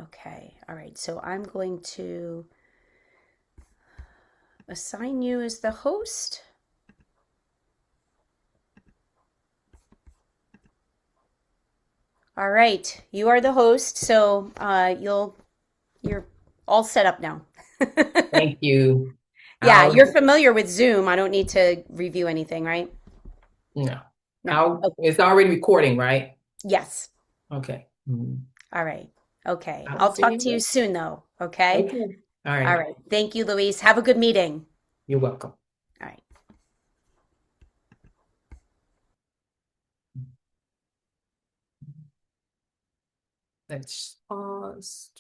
Okay. All right. So I'm going to assign you as the host. All right. You are the host, so you're all set up now. Thank you. Yeah, I'll, you're familiar with Zoom. I don't need to review anything, right? no, No. Oh, it's already recording, right? yes. Okay. Mhm. All right. Okay. I'll I'll see talk to you you. soon, though. Okay. Okay. All All right. right. Thank you, Louise. Have a good meeting. You're welcome. All right. Let's pause.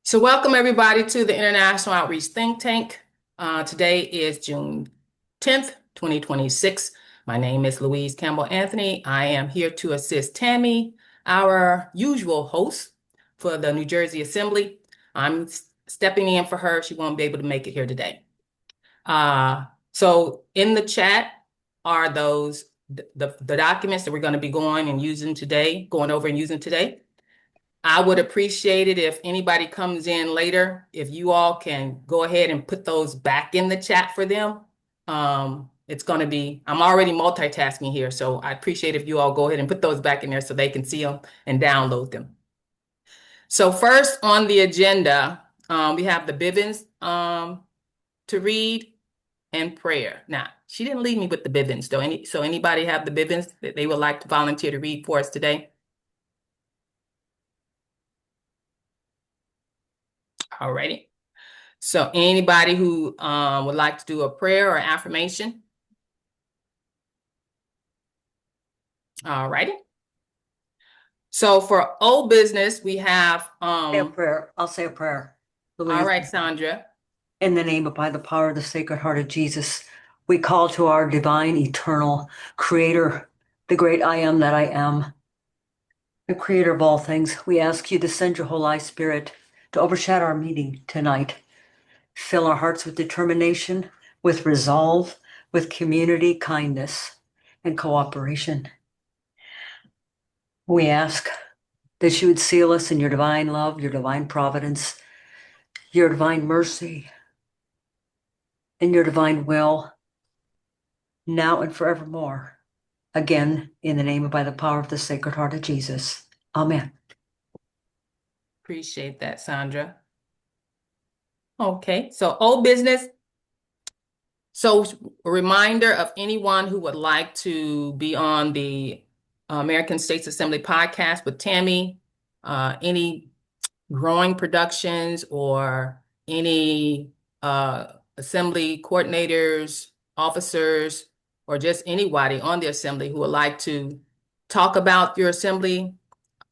So welcome everybody to the International Outreach Think Tank. Today is June 10th, 2026. My name is Louise Campbell Anthony. I am here to assist Tammy, our usual host for the New Jersey Assembly. I'm stepping in for her. She won't be able to make it here today. So in the chat are the documents that we're going to be going over and using today. I would appreciate it if anybody comes in later, if you all can go ahead and put those back in the chat for them. I'm already multitasking here, so I appreciate if you all go ahead and put those back in there so they can see them and download them. So first on the agenda, we have the Bivens to read and prayer. Now, she didn't leave me with the Bivens, though. So anybody have the Bivens that they would like to volunteer to read for us today? Alrighty. So anybody who would like to do a prayer or affirmation? All righty. So for old business, we have Say a prayer. I'll say a prayer. all Louise, right, Sandra. in the name and by the power of the Sacred Heart of Jesus, we call to our divine, eternal Creator, the great I am that I am, the Creator of all things. We ask you to send your Holy Spirit to overshadow our meeting tonight. Fill our hearts with determination, with resolve, with community, kindness, and cooperation. We ask that you would seal us in your divine love, your divine providence, your divine mercy, and your divine will, now and forevermore. Again, in the name and by the power of the Sacred Heart of Jesus. Amen. Appreciate that, Sandra. Okay, so old business. So a reminder of anyone who would like to be on the American States Assembly podcast with Tammy, any growing productions or any assembly coordinators, officers, or just anybody on the assembly who would like to talk about your assembly,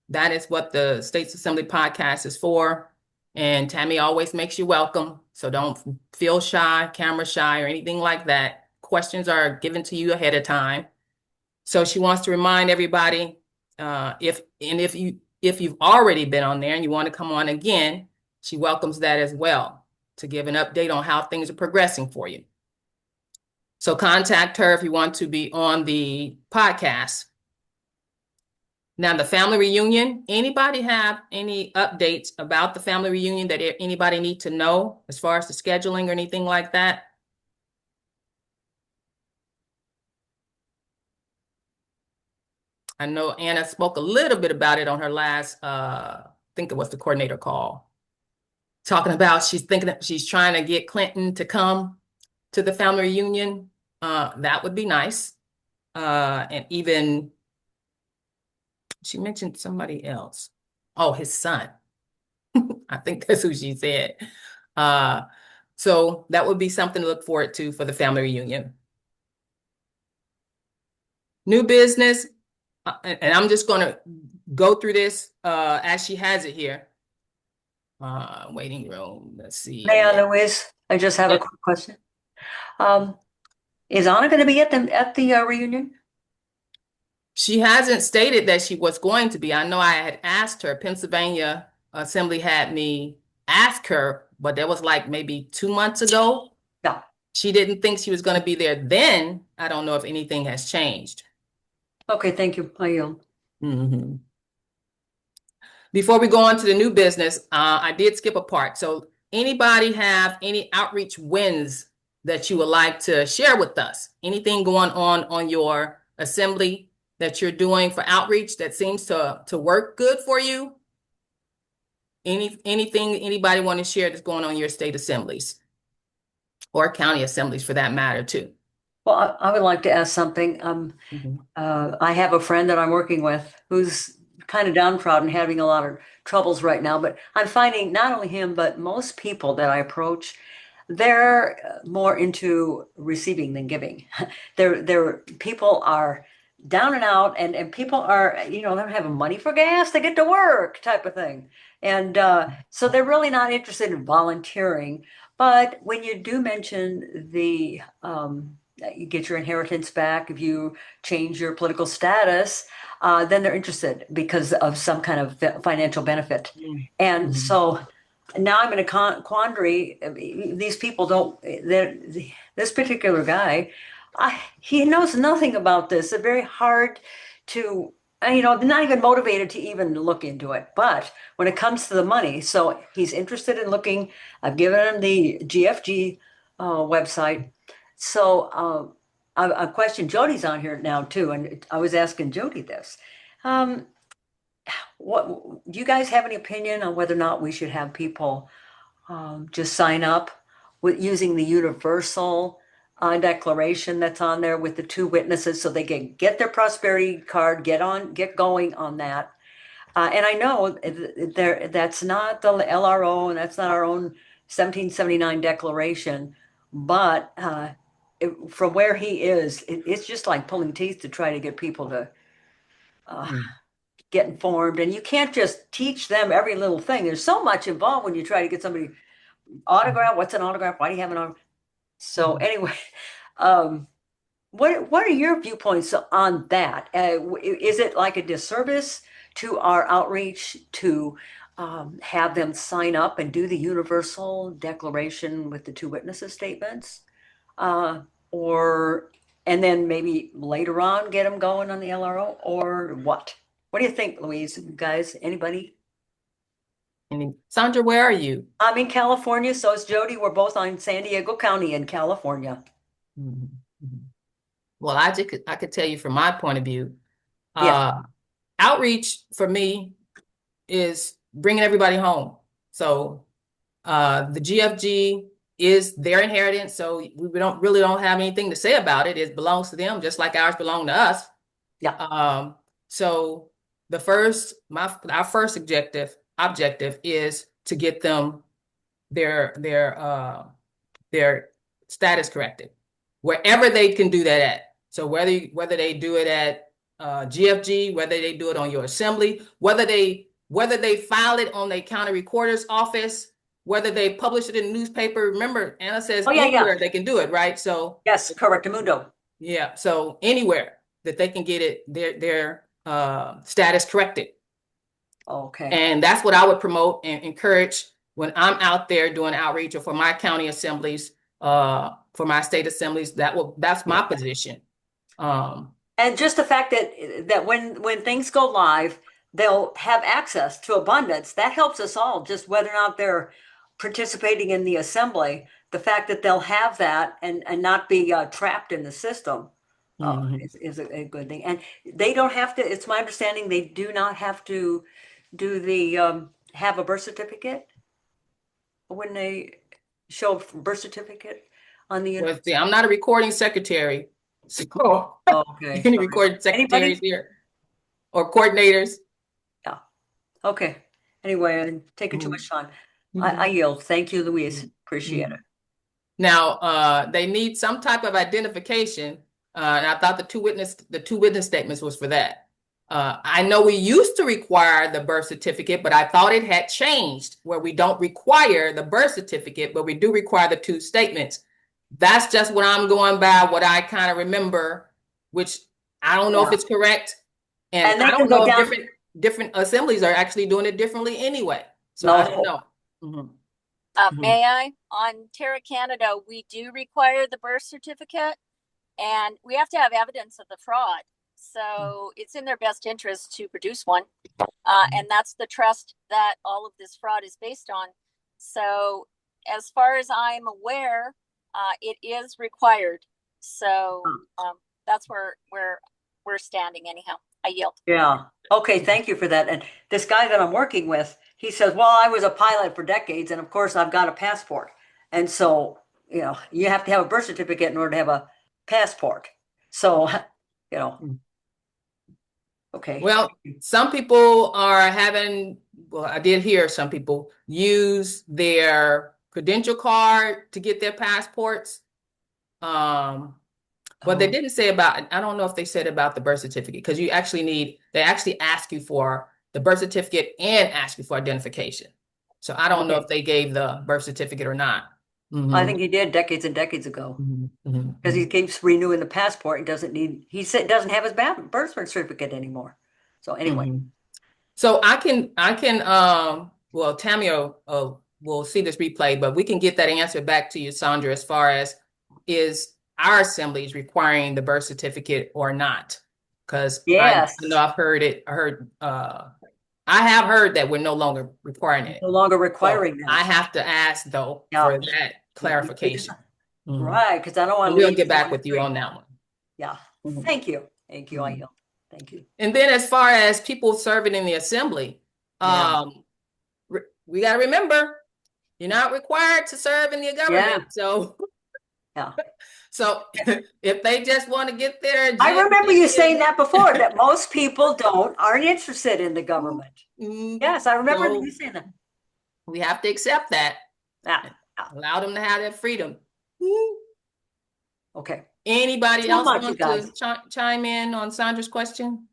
that is what the States Assembly podcast is for. And Tammy always makes you welcome. So don't feel shy, camera shy, or anything like that. Questions are given to you ahead of time. So she wants to remind everybody, if you've already been on there and you want to come on again, she welcomes that as well to give an update on how things are progressing for you. So contact her if you want to be on the podcast. Now, the family reunion, anybody have any updates about the family reunion that anybody need to know as far as the scheduling or anything like that? I know Anna spoke a little bit about it on her last, I think it was the coordinator call, talking about she's thinking that she's trying to get Clinton to come to the family reunion. That would be nice. And even she mentioned somebody else. Oh, his son. I think that's who she said. Uh, so that would be something to look forward to for the family reunion. New business, and I'm just going to go through this as she has it here. Waiting room. Let's May see. I, Louise? I just have a Yep. quick question. Um, is Anna going to be at the reunion? She hasn't stated that she was going to be. I know I had asked her. Pennsylvania Assembly had me ask her, but that was like maybe 2 months ago. No. she didn't think she was going to be there then. I don't know if anything has changed. Okay, thank you. I yield. Mhm. Before we go on to the new business, I did skip a part. So anybody have any outreach wins that you would like to share with us? Anything going on your assembly that you're doing for outreach that seems to work good for you? Anything anybody want to share that's going on in your state assemblies or county assemblies for that matter too? Well, I would like to ask something. Mhm. I have a friend that I'm working with who's kind of downtrodden, having a lot of troubles right now. But I'm finding not only him, but most people that I approach, they're more into receiving than giving. They're people are down and out, and people are, they're having money for gas to get to work type of thing. And so they're really not interested in volunteering. But when you do mention you get your inheritance back if you change your political status, then they're interested because of some kind of financial benefit. And Mhm. so now I'm in a quandary. These people don't, this particular guy, he knows nothing about this. It's very hard to, they're not even motivated to even look into it. But when it comes to the money, so he's interested in looking. I've given him the GFG website. So I questioned Jody's on here now too, and I was asking Jody this. Um, what do you guys have any opinion on whether or not we should have people just sign up with using the universal declaration that's on there with the two witnesses so they can get their prosperity card, get going on that. And I know that's not the LRO and that's not our own 1779 declaration, but from where he is, it's just like pulling teeth to try to get people to uh, Mhm. get informed. And you can't just teach them every little thing. There's so much involved when you try to get somebody autograph. What's an autograph? Why do you have an autograph? So Mhm. anyway, um, what are your viewpoints on that? Is it like a disservice to our outreach to have them sign up and do the universal declaration with the two witnesses statements? Uh, or, and then maybe later on get them going on the LRO or what? What do you think, Louise? Guys, anybody? Sandra, where are you? I'm in California, so is Jody. We're both on San Diego County in California. Mhm. Mhm. Well, I could tell you from my point of view, Yes. uh, outreach for me is bringing everybody home. So the GFG is their inheritance, so we don't have anything to say about it. It belongs to them, just like ours belong to us. Yeah. So our first objective is to get them their their uh their status corrected wherever they can do that at. So whether they do it at GFG, whether they do it on your assembly, whether they file it on their county recorder's office, whether they publish it in the newspaper. Remember, Anna says Oh, yeah, yeah. anywhere they can do it, right? So Yes, correctamundo. yeah, so anywhere that they can get it their status corrected. Okay. And that's what I would promote and encourage when I'm out there doing outreach or for my county assemblies, for my state assemblies. That's my position. Um, And just the fact that when things go live, they'll have access to abundance. That helps us all, just whether or not they're participating in the assembly. The fact that they'll have that and not be trapped in the system mhm. is a good thing. And they don't have to, it's my understanding they do not have to do the have a birth certificate when they show a birth certificate on the Well, see, I'm not a recording secretary, so okay, any sorry. recording secretaries Anybody? here or coordinators. Yeah. Okay. Anyway, I'm taking too Mhm. much time. I Mhm. yield. Thank you, Louise. Mhm. Appreciate Mhm. it. Now, they need some type of identification, and I thought the two witness statements was for that. I know we used to require the birth certificate, but I thought it had changed where we don't require the birth certificate, but we do require the two statements. That's just what I'm going by, what I kind of remember, which I don't know if Yeah. it's correct, and And I they can don't go know if down. different assemblies are actually doing it differently anyway. So I don't No. know. Mhm. May I? On Terra Canada, we do require the birth certificate, and we have to have evidence of the fraud. So it's in their best interest to produce one. And that's the trust that all of this fraud is based on. So as far as I'm aware, it is required. So that's where we're standing anyhow. I yield. Yeah. Okay, thank you for that. And this guy that I'm working with, he says, well, I was a pilot for decades, and of course I've got a passport. And so, you have to have a birth certificate in order to have a passport. So, okay. Well, some people are having, well, I did hear some people use their credential card to get their passports. But they didn't say about, I don't know if they said about the birth certificate, because they actually ask you for the birth certificate and ask you for identification. So I don't know if they gave the birth certificate or not. I think he did decades and decades ago, because he keeps renewing the passport and he said doesn't have his birth certificate anymore. So anyway. So I can, well, Tammy will see this replay, but we can get that answer back to you, Sandra, as far as is our assemblies requiring the birth certificate or not? Because yes, I know I've heard it. I have heard that we're no longer requiring it. No longer requiring that. I have to ask though for that clarification. Right, because I don't want to. We'll get back with you on that one. Yeah. Thank you. Thank you. I yield. Thank you. And then as far as people serving in the assembly, we got to remember, you're not required to serve in the government. So, so if they just want to get there. I remember you saying that before, that most people aren't interested in the government. Yes, I remember you saying that. We have to accept that. Allow them to have that freedom. Okay. Anybody else want to chime in on Sandra's question?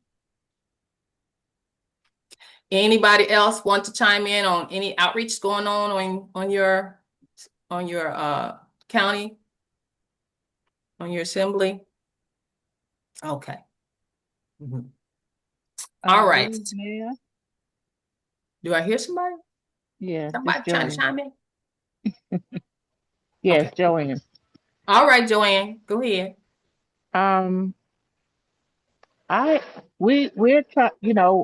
Anybody else want to chime in on any outreach going on your county, on your assembly? Okay. All right. Do I hear somebody? Yeah. Somebody trying to chime in? Yes, okay. Joanne. All right, Joanne, go ahead. We're trying,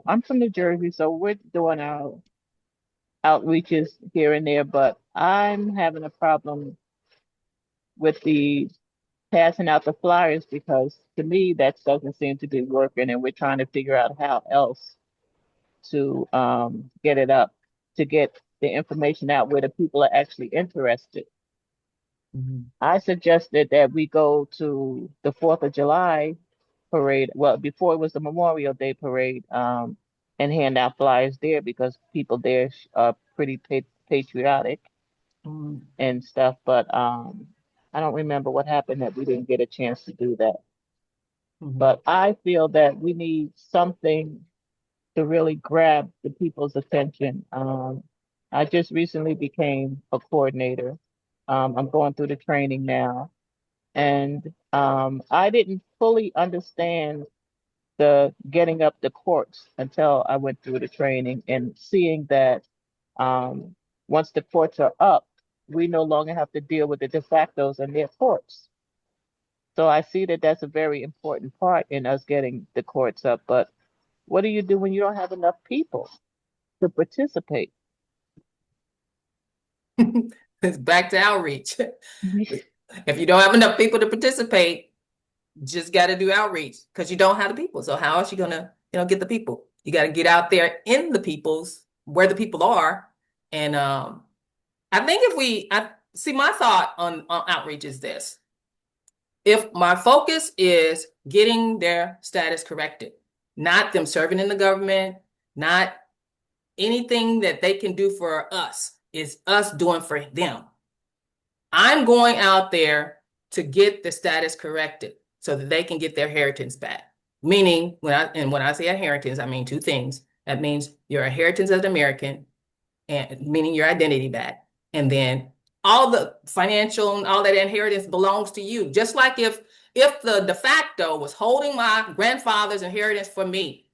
I'm from New Jersey, so we're doing our outreaches here and there, but I'm having a problem with the passing out the flyers, because to me that doesn't seem to be working, and we're trying to figure out how else to get it up, to get the information out where the people are actually interested. I suggested that we go to the 4th of July parade. Well, before it was the Memorial Day parade, and hand out flyers there, because people there are pretty patriotic and stuff. But I don't remember what happened that we didn't get a chance to do that. But I feel that we need something to really grab the people's attention. I just recently became a coordinator. I'm going through the training now. And I didn't fully understand the getting up the courts until I went through the training, and seeing that once the courts are up, we no longer have to deal with the de factos and their courts. So I see that that's a very important part in us getting the courts up. But what do you do when you don't have enough people to participate? It's back to outreach. If you don't have enough people to participate, just got to do outreach, because you don't have the people. So how else you gonna, get the people? You got to get out there in the people's, where the people are. And I think I see, my thought on outreach is this: if my focus is getting their status corrected, not them serving in the government, not anything that they can do for us, is us doing for them. I'm going out there to get the status corrected so that they can get their inheritance back. Meaning, when I say inheritance, I mean two things. That means your inheritance as an American, and meaning your identity back. And then all the financial and all that inheritance belongs to you. Just like if the de facto was holding my grandfather's inheritance for me,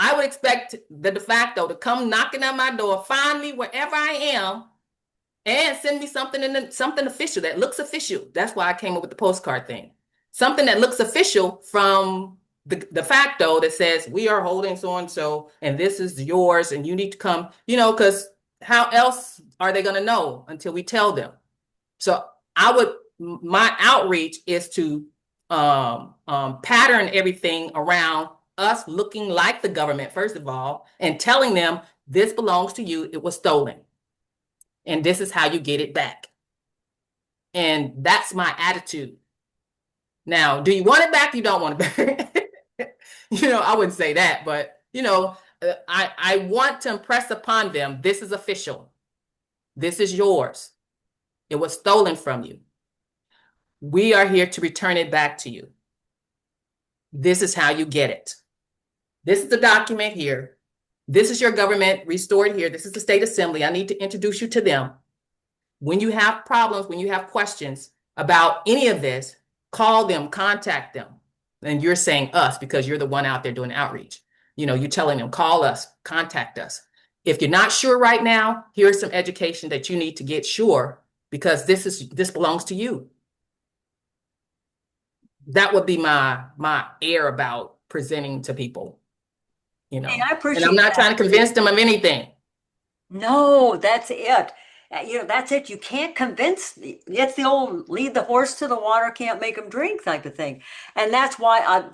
I would expect the de facto to come knocking on my door, find me wherever I am, And send me something official that looks official. That's why I came up with the postcard thing. Something that looks official from the facto that says we are holding so and so, and this is yours, and you need to come. Because how else are they going to know until we tell them? So my outreach is to pattern everything around us looking like the government, first of all, and telling them this belongs to you. It was stolen. And this is how you get it back. And that's my attitude. Now, do you want it back? You don't want it back. I wouldn't say that, but I want to impress upon them, this is official. This is yours. It was stolen from you. We are here to return it back to you. This is how you get it. This is the document here. This is your government restored here. This is the state assembly. I need to introduce you to them. When you have problems, when you have questions about any of this, call them, contact them. And you're saying us because you're the one out there doing outreach. You're telling them, call us, contact us. If you're not sure right now, here's some education that you need to get sure, because this belongs to you. That would be my air about presenting to people. Hey, I appreciate And I'm not that. trying to convince them of anything. No, that's it. That's it. You can't convince. It's the old lead the horse to the water, can't make him drink type of thing. And that's why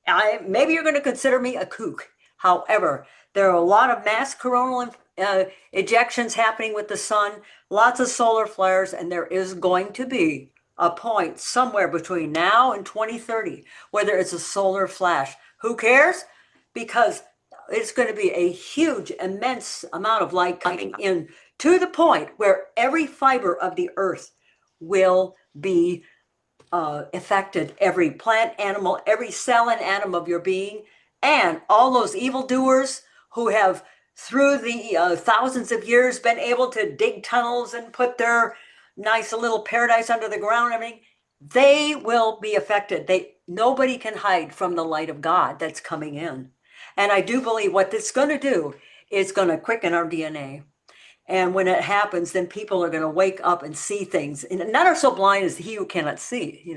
I maybe you're going to consider me a kook. However, there are a lot of mass coronal ejections happening with the sun, lots of solar flares, and there is going to be a point somewhere between now and 2030 where there is a solar flash. Who cares? Because it's going to be a huge, immense amount of light coming in to the point where every fiber of the earth will be affected. Every plant, animal, every cell and atom of your being, and all those evildoers who have, through the thousands of years, been able to dig tunnels and put their nice little paradise under the ground and everything, they will be affected. Nobody can hide from the light of God that's coming in. And I do believe what this is going to do is going to quicken our DNA. And when it happens, then people are going to wake up and see things. And none are so blind as he who cannot see,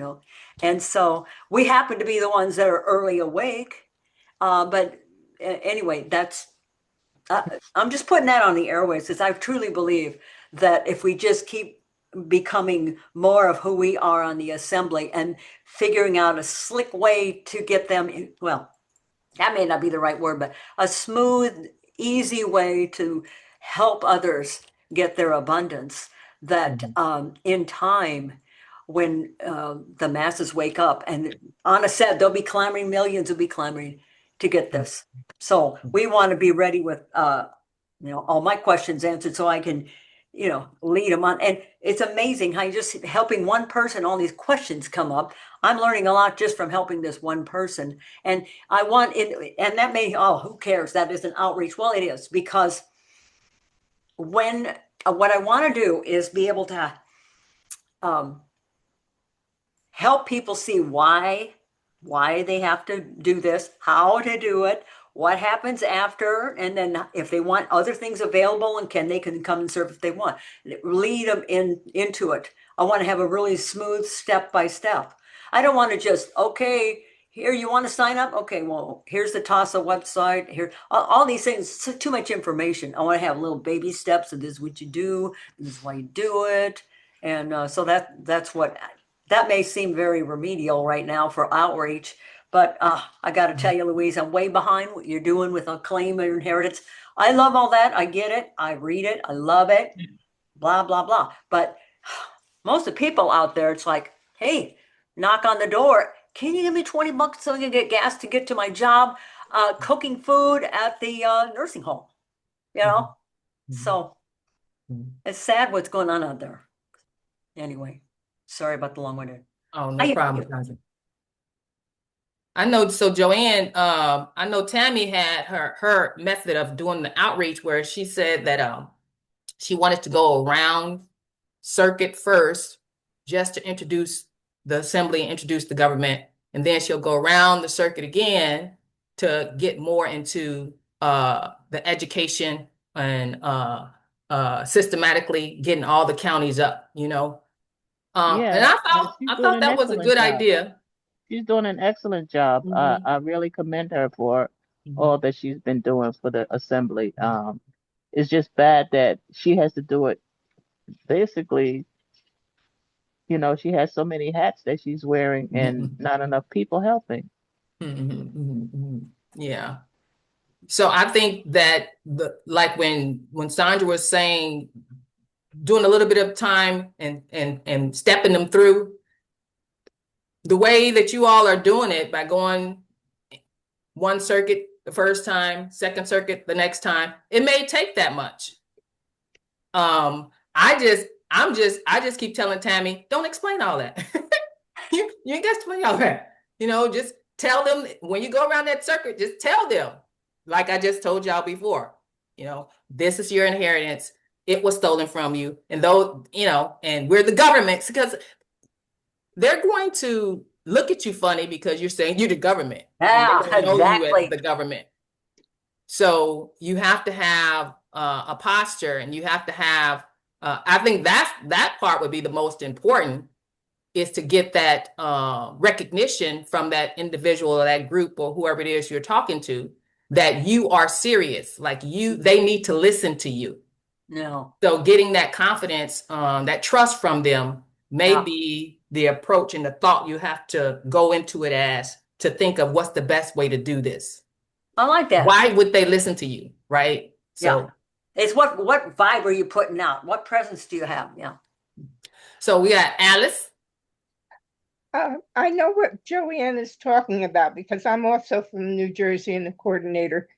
And so we happen to be the ones that are early awake. But anyway, I'm just putting that on the airways, because I truly believe that if we just keep becoming more of who we are on the assembly and figuring out a slick way to get them in, well, that may not be the right word, but a smooth, easy way to help others get their abundance, that in time, when the masses wake up, and Anna said there'll be clamoring, millions will be clamoring to get this. So we want to be ready with all my questions answered, so I can lead them on. And it's amazing how you just helping one person, all these questions come up. I'm learning a lot just from helping this one person. And I want it, and that may, who cares? That is an outreach. Well, it is, because when what I want to do is be able to help people see why they have to do this, how to do it, what happens after, and then if they want other things available, and they can come and serve if they want. Lead them into it. I want to have a really smooth step by step. I don't want to just, okay, here, you want to sign up? Okay, well, here's the TASA website. Here, all these things, so too much information. I want to have little baby steps, and this is what you do, this is why you do it. And so that's what, that may seem very remedial right now for outreach, but I got to tell you, Louise, I'm way behind what you're doing with a claim or inheritance. I love all that. I get it. I read it. I love it. Blah, blah, blah. But most of the people out there, it's like, hey, knock on the door. Can you give me $20 so I can get gas to get to my job cooking food at the nursing home? So it's sad what's going on out there. Anyway, sorry about the long-winded. Oh, no problem. I know. So Joanne, I know Tammy had her method of doing the outreach, where she said that she wanted to go around circuit first, just to introduce the assembly and introduce the government, and then she'll go around the circuit again to get more into the education and systematically getting all the counties up, you know. And Yeah, she's I doing thought an that was a excellent good job. idea. She's doing an excellent job. Mhm. I really commend her for Mhm. all that she's been doing for the assembly. It's just bad that she has to do it. Basically, she has so many hats that she's wearing and Mhm. not enough people helping. Mhm. Mhm. Mhm. Yeah. So I think that like when Sandra was saying doing a little bit of time and stepping them through, the way that you all are doing it by going one circuit the first time, second circuit the next time, it may take that much. I just keep telling Tammy, don't explain all that. You ain't got to explain all that. Just tell them when you go around that circuit, just tell them, like I just told y'all before, this is your inheritance. It was stolen from you. And though, and we're the government, because they're going to look at you funny because you're saying you're the government and they Yeah, don't know you as exactly. the government. So you have to have a posture, and you have to have, I think that part would be the most important, is to get that recognition from that individual or that group or whoever it is you're talking to, that you are serious, like they need to listen to you. No. So getting that confidence, that trust from them may Yeah. be the approach and the thought you have to go into it as, to think of what's the best way to do this. I like that. Why would they listen to you, right? Yeah. So It's what vibe are you putting out? What presence do you have? Yeah. so we got Alice. I know what Joanne is talking about because I'm also from New Jersey and the coordinator.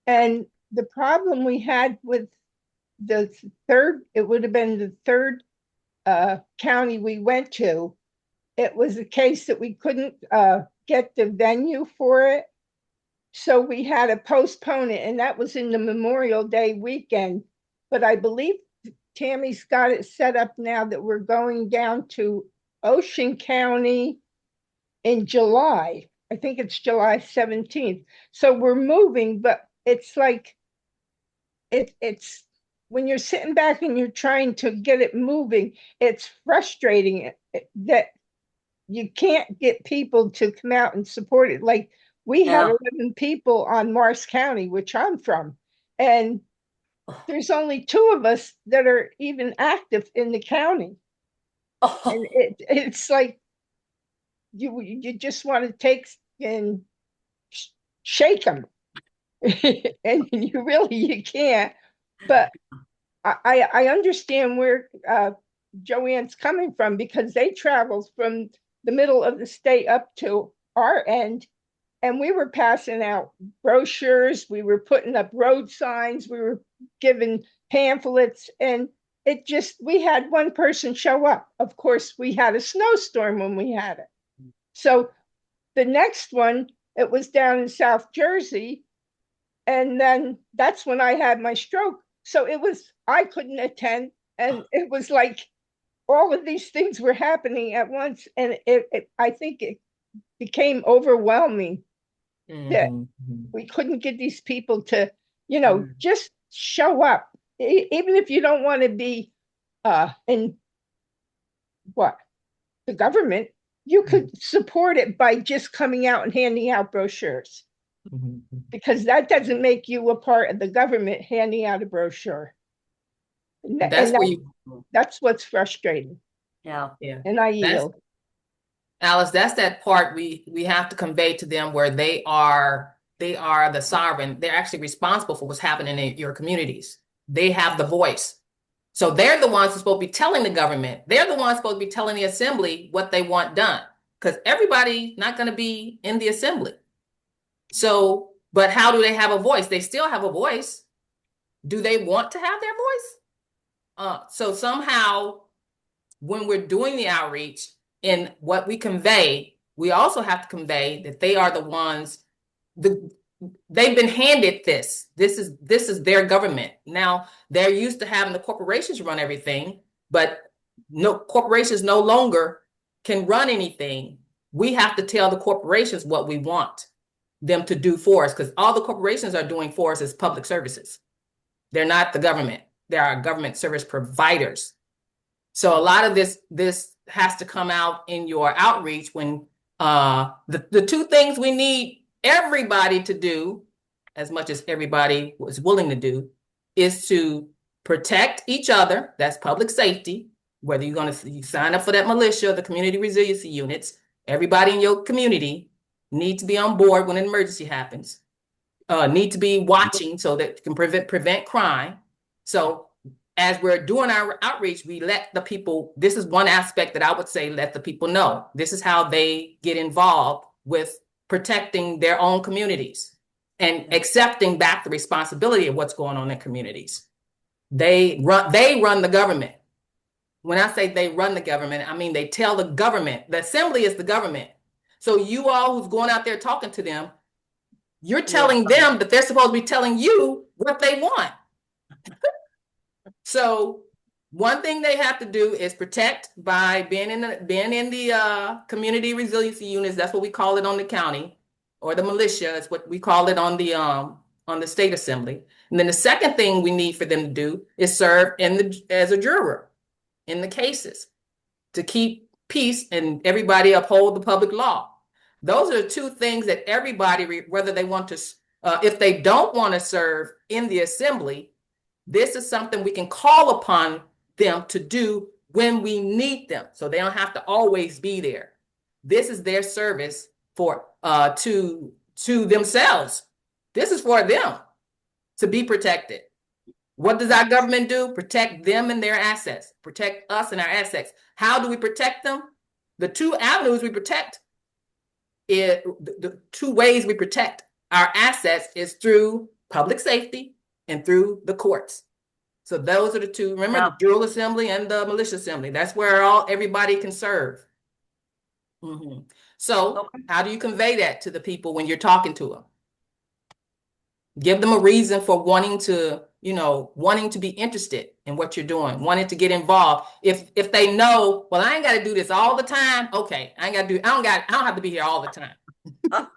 And the problem we had with it would have been the third county we went to. It was a case that we couldn't get the venue for it. So we had to postpone it, and that was in the Memorial Day weekend. But I believe Tammy's got it set up now that we're going down to Ocean County in July. I think it's July 17th. So we're moving, but it's like it's when you're sitting back and you're trying to get it moving, it's frustrating that you can't get people to come out and support it. Like we had Yeah. 11 people on Morris County, which I'm from, and there's only 2 of us that are even active in the county. Oh, And it's like you just want to take and shake them. And you can't. But I understand where Joanne's coming from, because they traveled from the middle of the state up to our end, and we were passing out brochures, we were putting up road signs, we were giving pamphlets, and we had one person show up. Of course, we had a snowstorm when we had it. So the next one, it was down in South Jersey, and then that's when I had my stroke. So I couldn't attend, and it was like all of these things were happening at once, and I think it became overwhelming that we couldn't get these people to, just show up, even if you don't want to be in the government. You could support it by just coming out and handing out brochures, because that doesn't make you a part of the government handing out a brochure. That's where you, That's what's frustrating. yeah. And I that's, yield. Alice, that's that part we have to convey to them, where they are the sovereign. They're actually responsible for what's happening in your communities. They have the voice. So they're the ones who's supposed to be telling the government. They're the ones supposed to be telling the assembly what they want done, because everybody's not going to be in the assembly. So, but how do they have a voice? They still have a voice. Do they want to have their voice? So somehow, when we're doing the outreach, in what we convey, we also have to convey that they are the ones, they've been handed this. This is their government. Now, they're used to having the corporations run everything, but no corporations no longer can run anything. We have to tell the corporations what we want them to do for us, because all the corporations are doing for us is public services. They're not the government. There are government service providers. So a lot of this has to come out in your outreach when the two things we need everybody to do, as much as everybody was willing to do, is to protect each other. That's public safety. Whether you're going to sign up for that militia, the community resiliency units, everybody in your community need to be on board when an emergency happens. Need to be watching so that you can prevent crime. So as we're doing our outreach, we let the people, this is one aspect that I would say, let the people know. This is how they get involved with protecting their own communities and accepting back the responsibility of what's going on in communities. They run the government. When I say they run the government, I mean they tell the government. The assembly is the government. So you all who's going out there talking to them, you're telling them that they're supposed to be telling you what they want. So one thing they have to do is protect by being in the community resiliency units. That's what we call it on the county, or the militia is what we call it on the state assembly. And then the second thing we need for them to do is serve as a juror in the cases to keep peace and everybody uphold the public law. Those are the two things that everybody, whether they want to, if they don't want to serve in the assembly, this is something we can call upon them to do when we need them. So they don't have to always be there. This is their service for to themselves. This is for them to be protected. What does our government do? Protect them and their assets. Protect us and our assets. How do we protect them? The two avenues we protect, the two ways we protect our assets is through public safety and through the courts. So those are the two. Remember, the General Assembly and the Militia Assembly. That's where everybody can serve. So how do you convey that to the people when you're talking to them? Give them a reason for wanting to be interested in what you're doing, wanting to get involved. If they know, well, I ain't got to do this all the time. Okay, I don't have to be here all the time.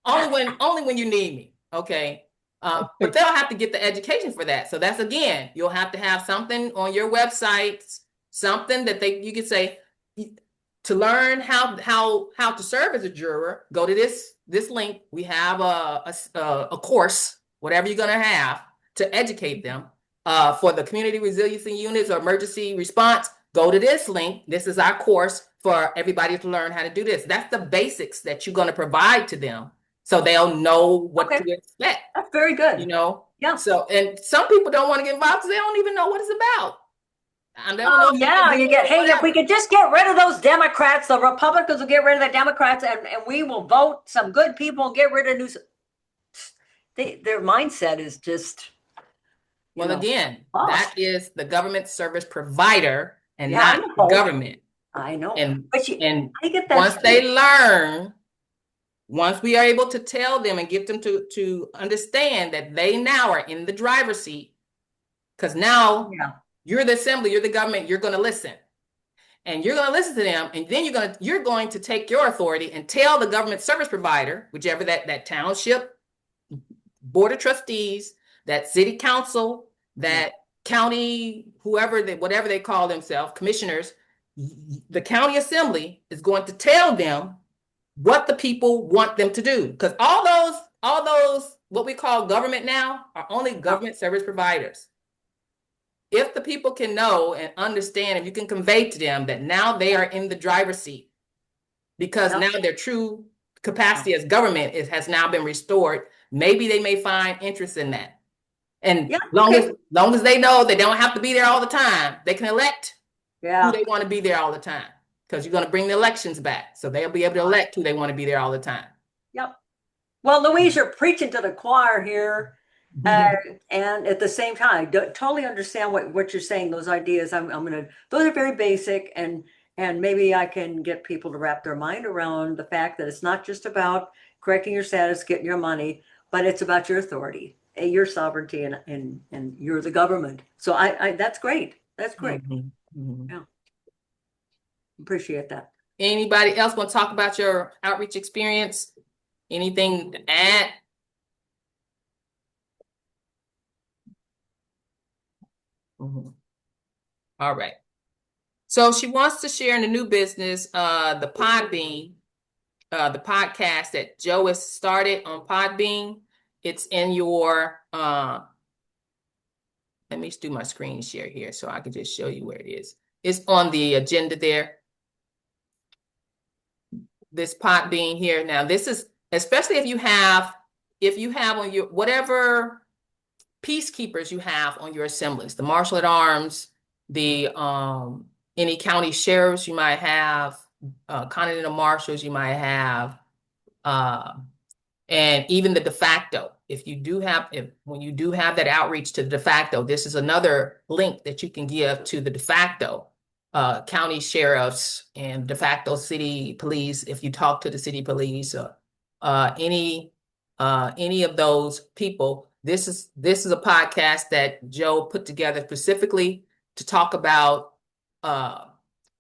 only when you need me. Okay. But they'll have to get the education for that. So that's, again, you'll have to have something on your website, something that you could say, to learn how to serve as a juror, go to this link. We have a course, whatever you're going to have to educate them. For the community resiliency units or emergency response, go to this link. This is our course for everybody to learn how to do this. That's the basics that you're going to provide to them, so they'll know what to expect. That's very good. Yeah. So, and some people don't want to get involved because they don't even know what it's about. And they don't know if we could just get rid of those Democrats, the Republicans will get rid of the Democrats, and we will vote some good people and get rid of their mindset is just. Well, again, that is the government service provider and not government. I know. And I get that. Once they learn, once we are able to tell them and get them to understand that they now are in the driver's seat, because now you're the assembly, you're the government, you're going to listen. And you're going to listen to them, and then you're going to take your authority and tell the government service provider, whichever that township, board of trustees, that city council, that county, whatever they call themselves, commissioners, the county assembly is going to tell them what the people want them to do. Because all those what we call government now are only government service providers. If the people can know and understand, and you can convey to them that now they are in the driver's seat, because now their true capacity as government has now been restored, maybe they may find interest in that. And long as they know they don't have to be there all the time, they can elect who they want to be there all the time, because you're going to bring the elections back. So they'll be able to elect who they want to be there all the time. Yep. Well, Louise, you're preaching to the choir here. And at the same time, I totally understand what you're saying. Those ideas, those are very basic, and maybe I can get people to wrap their mind around the fact that it's not just about correcting your status, getting your money, but it's about your authority, your sovereignty, and you're the government. So that's great. That's great. Yeah. Appreciate that. Anybody else want to talk about your outreach experience? Anything to add? Mhm. All right. So she wants to share in the new business, the Podbean, the podcast that Joe has started on Podbean. It's in your, let me do my screen share here so I can just show you where it is. It's on the agenda there. This Podbean here. Now, this is, especially if you have on your, whatever peacekeepers you have on your assemblies, the marshal at arms, the any county sheriffs you might have, continental marshals you might have, and even the de facto. When you do have that outreach to the de facto, this is another link that you can give to the de facto county sheriffs and de facto city police. If you talk to the city police or any of those people, this is a podcast that Joe put together specifically to talk about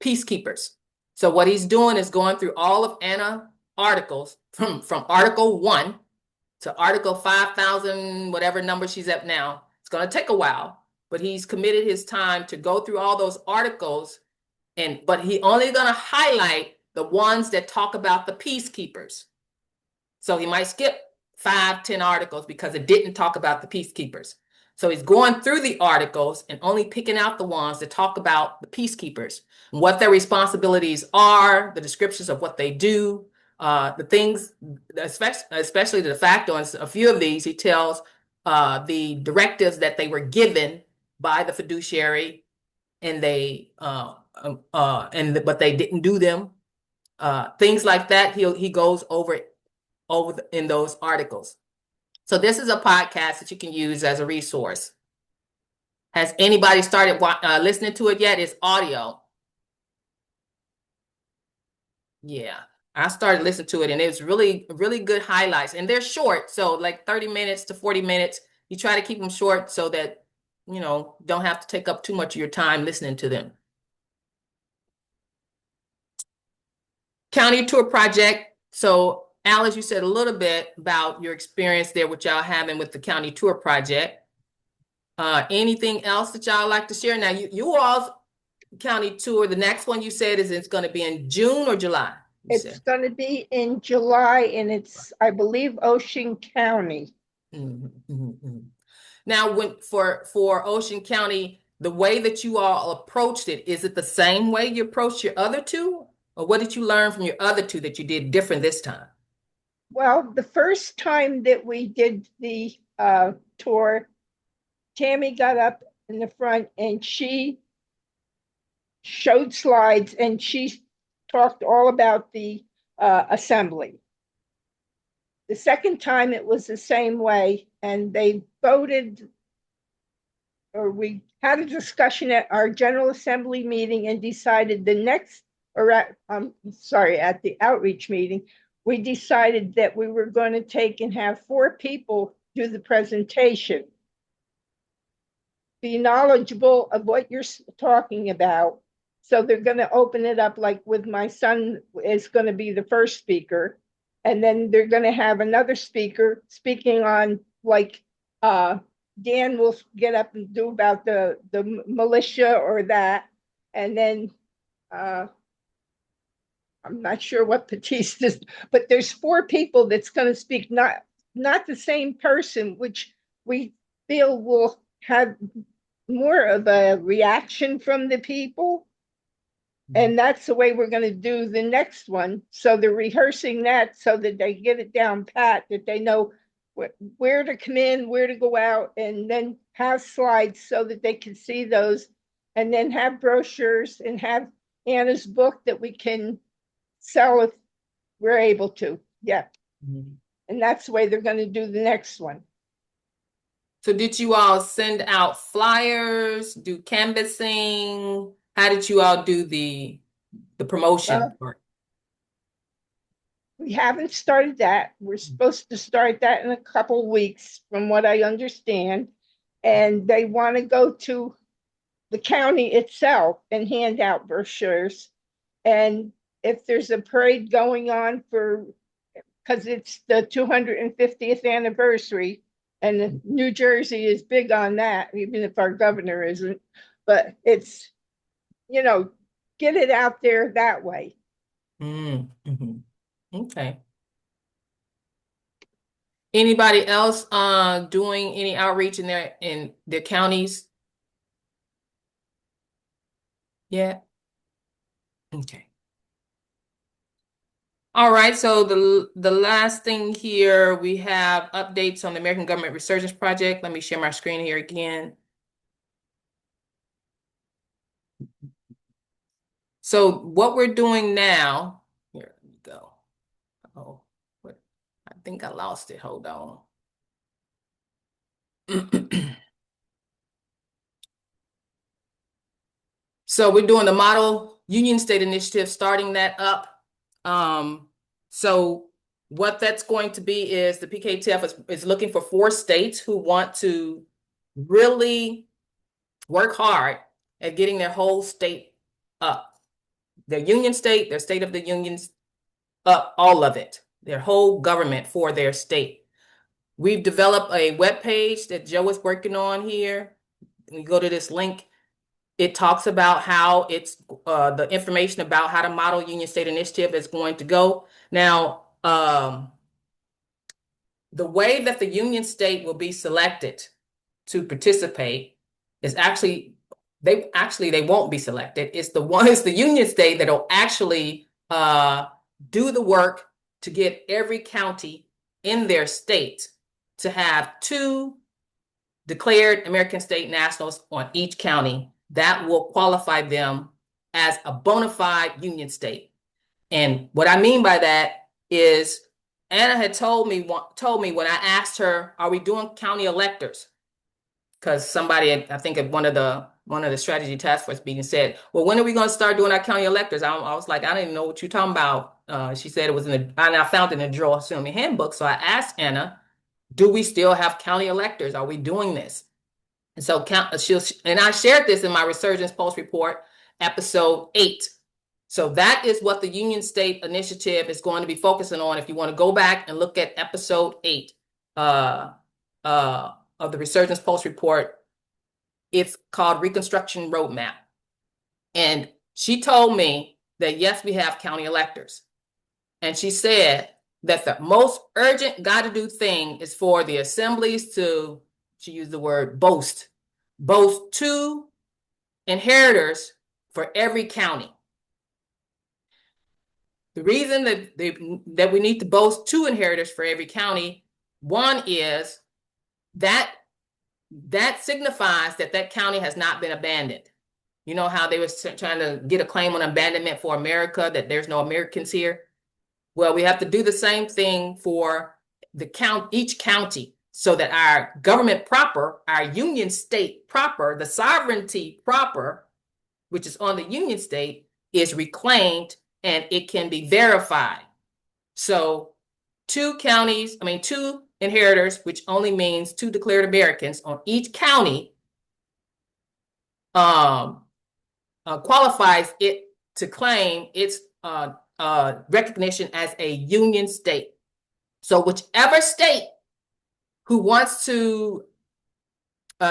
peacekeepers. So what he's doing is going through all of Anna articles from Article 1 to Article 5,000, whatever number she's at now. It's going to take a while, but he's committed his time to go through all those articles, but he only going to highlight the ones that talk about the peacekeepers. So he might skip 5-10 articles because it didn't talk about the peacekeepers. So he's going through the articles and only picking out the ones that talk about the peacekeepers, what their responsibilities are, the descriptions of what they do, the things, especially the de facto, and a few of these, he tells the directives that they were given by the fiduciary, and but they didn't do them. Things like that. He goes over in those articles. So this is a podcast that you can use as a resource. Has anybody started listening to it yet? It's audio. Yeah, I started listening to it, and it was really, really good highlights. And they're short, so like 30 minutes to 40 minutes. You try to keep them short so that, don't have to take up too much of your time listening to them. County tour project. So Alice, you said a little bit about your experience there, what y'all having with the county tour project. Anything else that y'all like to share? Now, you all's county tour, the next one you said it's going to be in June or July? It's going to be in July, and it's, I believe, Ocean County. Mm-hmm, mm-hmm. Now, for Ocean County, the way that you all approached it, is it the same way you approached your other two? Or what did you learn from your other two that you did different this time? Well, the first time that we did the tour, Tammy got up in the front and she showed slides, and she talked all about the assembly. The second time it was the same way, and they voted, or we had a discussion at our General Assembly meeting and decided at the outreach meeting, we decided that we were going to take and have 4 people do the presentation. Be knowledgeable of what you're talking about. So they're going to open it up, like with my son is going to be the first speaker. And then they're going to have another speaker speaking on, like, Dan will get up and do about the militia or that. And then I'm not sure what Batiste is, but there's 4 people that's going to speak, not the same person, which we feel will have more of a reaction from the people. And that's the way we're going to do the next one. So they're rehearsing that so that they get it down pat, that they know where to come in, where to go out, and then have slides so that they can see those, and then have brochures and have Anna's book that we can sell if we're able to. Yeah. Mm-hmm. And that's the way they're going to do the next one. So did you all send out flyers, do canvassing? How did you all do the promotion part? We haven't started that. We're supposed to start that in a couple weeks, from what I understand. And they want to go to the county itself and hand out brochures. And if there's a parade going on because it's the 250th anniversary, And New Jersey is big on that, even if our governor isn't. But it's, get it out there that way. Mm-hmm. Okay. Anybody else doing any outreach in their counties? Yeah. Okay. All right, so the last thing here, we have updates on the American Government Resurgence Project. Let me share my screen here again. So what we're doing now, here we go. Oh, I think I lost it. Hold on. So we're doing the Model Union State Initiative, starting that up. So what that's going to be is the PKTF is looking for 4 states who want to really work hard at getting their whole state up. Their union state, their state of the unions up, all of it, their whole government for their state. We've developed a web page that Joe is working on here. When you go to this link, it talks about how it's the information about how the Model Union State Initiative is going to go. Now, the way that the union state will be selected to participate is actually they won't be selected. It's the union state that'll actually do the work to get every county in their state to have 2 declared American state nationals on each county that will qualify them as a bona fide union state. And what I mean by that is Anna had told me when I asked her, are we doing county electors? Because somebody, I think at one of the strategy task force meetings said, well, when are we going to start doing our county electors? I was like, I don't even know what you're talking about. She said it was and I found it in the Draw Assembly handbook. So I asked Anna, do we still have county electors? Are we doing this? And so and I shared this in my Resurgence Post Report, episode 8. So that is what the Union State Initiative is going to be focusing on. If you want to go back and look at episode 8 of the Resurgence Post Report, it's called Reconstruction Roadmap. And she told me that, yes, we have county electors. And she said that the most urgent got-to-do thing is for the assemblies to, she used the word boast 2 inheritors for every county. The reason that we need to boast 2 inheritors for every county, one is that signifies that county has not been abandoned. You know how they were trying to get a claim on abandonment for America, that there's no Americans here? Well, we have to do the same thing for each county, so that our government proper, our union state proper, the sovereignty proper, which is on the union state, is reclaimed and it can be verified. So 2 inheritors, which only means 2 declared Americans on each county, qualifies it to claim its recognition as a union state. So whichever state who wants to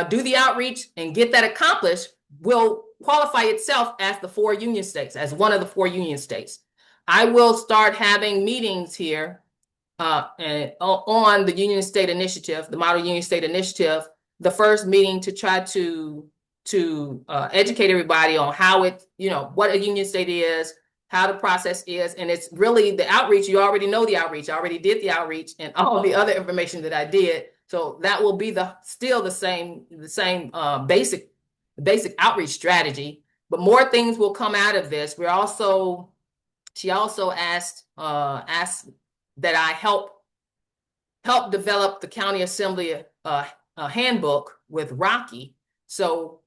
do the outreach and get that accomplished will qualify itself as the 4 union states, as one of the 4 union states. I will start having meetings here and on the Union State Initiative, the Model Union State Initiative, the first meeting to try to educate everybody on how what a union state is, how the process is. And it's really the outreach. You already know the outreach. I already did the outreach and all the other information that I did. So that will be still the same basic outreach strategy, but more things will come out of this. She also asked that I help develop the county assembly handbook with Rocky. So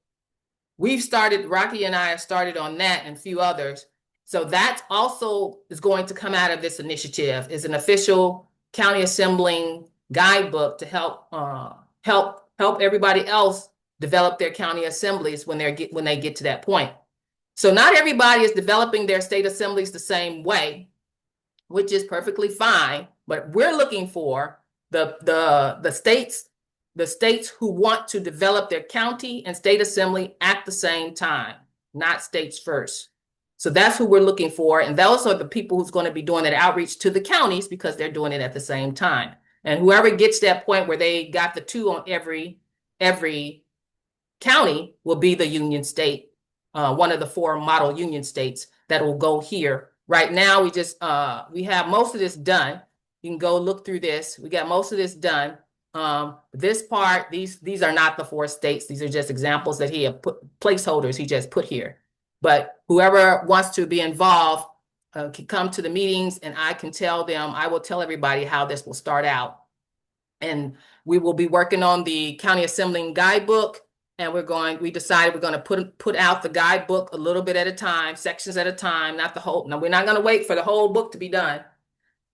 Rocky and I have started on that and a few others. So that also is going to come out of this initiative, is an official county assembling guidebook to help everybody else develop their county assemblies when they get to that point. So not everybody is developing their state assemblies the same way, which is perfectly fine. But we're looking for the states the states who want to develop their county and state assembly at the same time, not states first. So that's who we're looking for. And those are the people who's going to be doing that outreach to the counties because they're doing it at the same time. And whoever gets that point where they got the 2 on every county will be the union state, one of the 4 model union states that will go here. Right now, we have most of this done. You can go look through this. We got most of this done. This part, these are not the 4 states. These are just examples that he have put, placeholders he just put here. But whoever wants to be involved can come to the meetings, and I will tell everybody how this will start out. And we will be working on the county assembling guidebook, and we decided we're going to put out the guidebook a little bit at a time, sections at a time, not the whole. Now, we're not going to wait for the whole book to be done.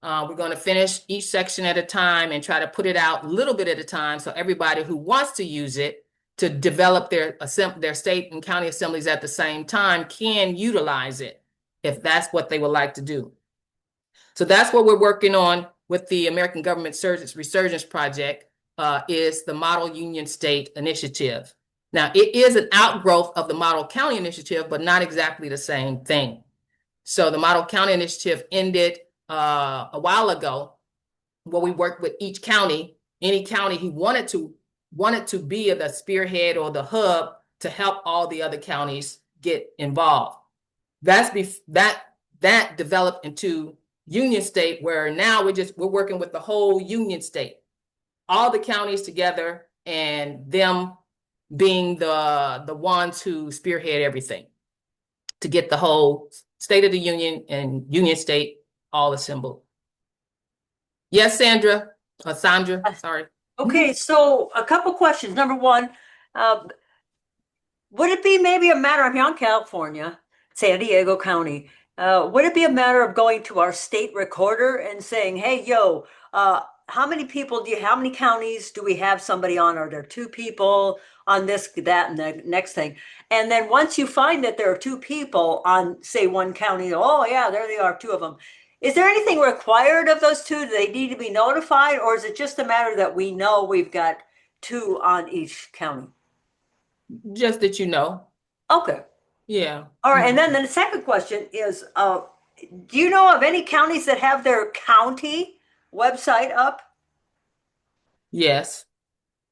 We're going to finish each section at a time and try to put it out a little bit at a time so everybody who wants to use it to develop their state and county assemblies at the same time can utilize it if that's what they would like to do. So that's what we're working on with the American Government Resurgence Project, is the Model Union State Initiative. Now, it is an outgrowth of the Model County Initiative, but not exactly the same thing. So the Model County Initiative ended a while ago, where we worked with each county, any county who wanted to be the spearhead or the hub to help all the other counties get involved. That developed into Union State, where now we're working with the whole Union State, all the counties together, and them being the ones who spearhead everything to get the whole State of the Union and Union State all assembled. Yes, Sandra, sorry. Okay, so a couple questions. Number one, would it be maybe a matter of here in California, San Diego County, would it be a matter of going to our state recorder and saying, hey, yo, how many counties do we have somebody on? Are there 2 people on this, that, and the next thing? And then once you find that there are 2 people on, say, one county, oh yeah, there they are, 2 of them. Is there anything required of those 2? Do they need to be notified, or is it just a matter that we know we've got 2 on each county? Just that you know. Okay. Yeah. All right. And then the second question is, do you know of any counties that have their county website up? Yes.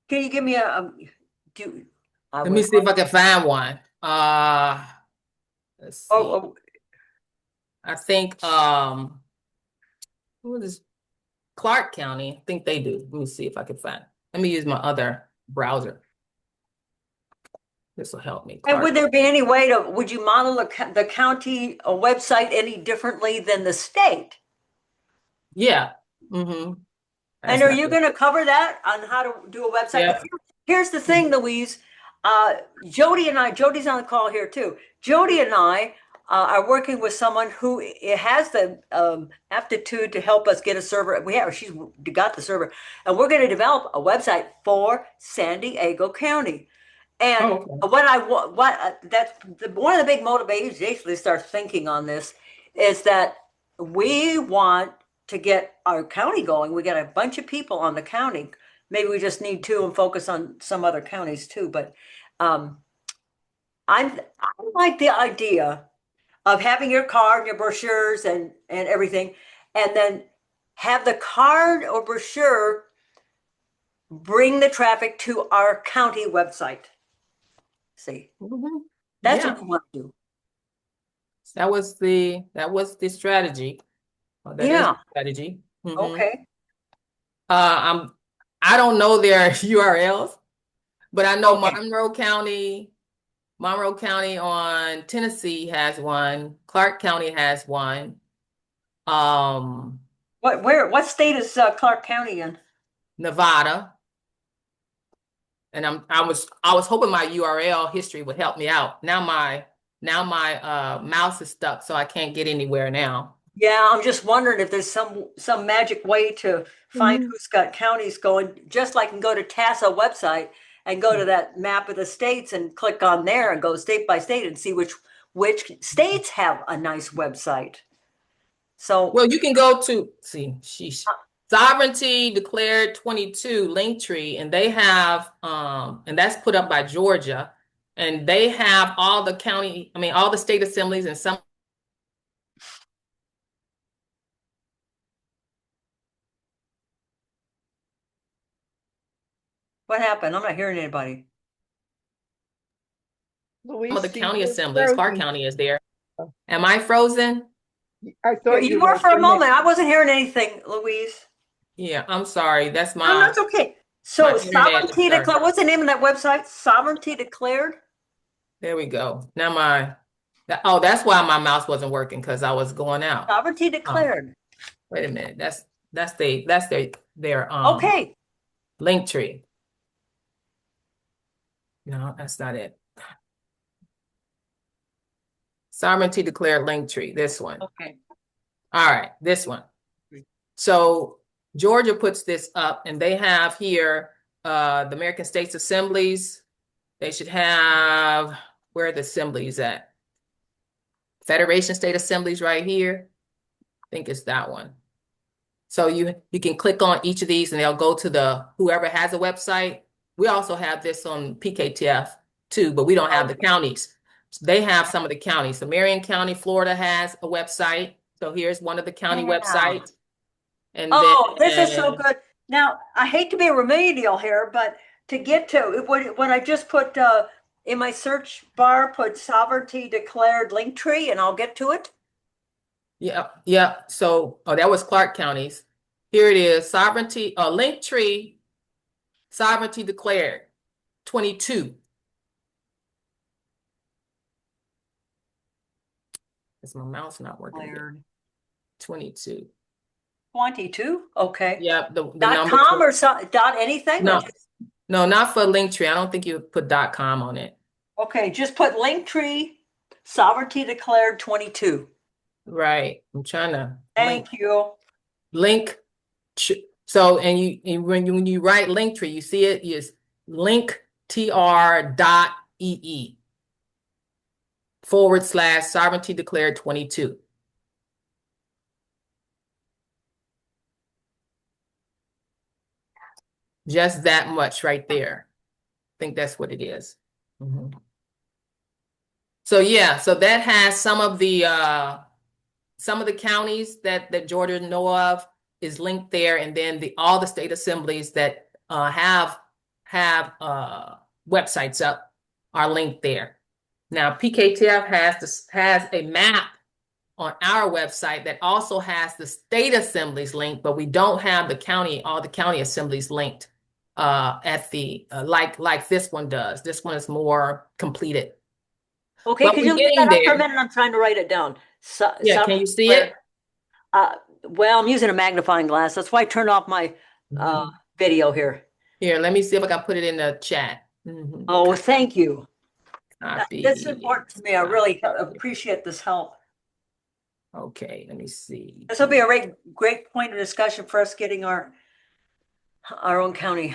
Can you give me Let me see if I can find one. Let's see. I think who is Clark County? I think they do. Let me see if I can find. Let me use my other browser. This will help me. And would there be any way would you model the county website any differently than the state? Yeah. Mm-hmm. And are you going to cover that on how to do a website? Yeah. Here's the thing, Louise. Jody's on the call here too. Jody and I are working with someone who has the aptitude to help us get a server. She's got the server, and we're going to develop a website for San Diego County. And one of the big motivations to start thinking on this is that we want to get our county going. We got a bunch of people on the county. Maybe we just need 2 and focus on some other counties too. But I like the idea of having your card and your brochures and everything, and then have the card or brochure bring the traffic to our county website. See, that's what we want to do. That was the strategy. That is the strategy. Mm-hmm. Okay. I don't know their URLs, but I know Monroe County on Tennessee has one. Clark County has one. What state is Clark County in? Nevada. And I was hoping my URL history would help me out. Now my mouse is stuck, so I can't get anywhere now. Yeah, I'm just wondering if there's some magic way to find who's got counties going. Just like, and go to TASA website and go to that map of the states and click on there and go state by state and see which states have a nice website. So well, you can go to Sovereignty Declared 22 Linktree, and they have and that's put up by Georgia, and they have all the all the state assemblies and some. What happened? I'm not hearing anybody. Louise, Some of the see, county you're assemblies. Clark frozen. County is there. Oh. Am I frozen? I thought You were for a finished. moment. I wasn't hearing anything, Louise. Yeah, I'm sorry. That's No, my that's okay. So my internet. Sovereignty Declared, what's the name of that website? Sovereignty Declared? There we go. Now oh, that's why my mouse wasn't working, because I was going out. Sovereignty Declared. Wait a minute. That's their Okay. link tree. No, that's not it. Sovereignty Declared link tree. This one. Okay. All right, this one. So Georgia puts this up, and they have here the American States Assemblies. They should have, where are the assemblies at? Federation State Assemblies right here. I think it's that one. So you can click on each of these and they'll go to the whoever has a website. We also have this on PKTF too, but we don't have the counties. They have some of the counties. So Marion County, Florida has a website. So here's one of the county websites. And this is so good. Now, I hate to be remedial here, but to get to when I just put in my search bar, put Sovereignty Declared Linktree, and I'll get to it. Yeah. So, that was Clark County's. Here it is, Sovereignty, Linktree, Sovereignty Declared, 22. Is my mouse not working? Declared 22. 22. Okay. Yeah, the dot number com or dot anything? No, no, not for Linktree. I don't think you would put .com on it. Okay, just put Linktree, Sovereignty Declared 22. Right. I'm trying to Thank you. link. So, when you write Linktree, you see it is linktr.ee / Sovereignty Declared 22. Just that much right there. I think that's what it is. So yeah, so that has some of the counties that Georgia know of is linked there, and then all the state assemblies that have websites up are linked there. Now PKTF has a map on our website that also has the state assemblies linked, but we don't have all the county assemblies linked at the like this one does. This one is more completed. Okay, But could we're you leave getting that up for a there. minute? I'm trying to write it down. Yeah, can you see it? Well, I'm using a magnifying glass. That's why I turned off my video here. Here, let me see if I can put it in the chat. Oh, thank you. Copy. This is important to me. I really appreciate this help. Okay, let me see. This will be a great point of discussion for us getting our own county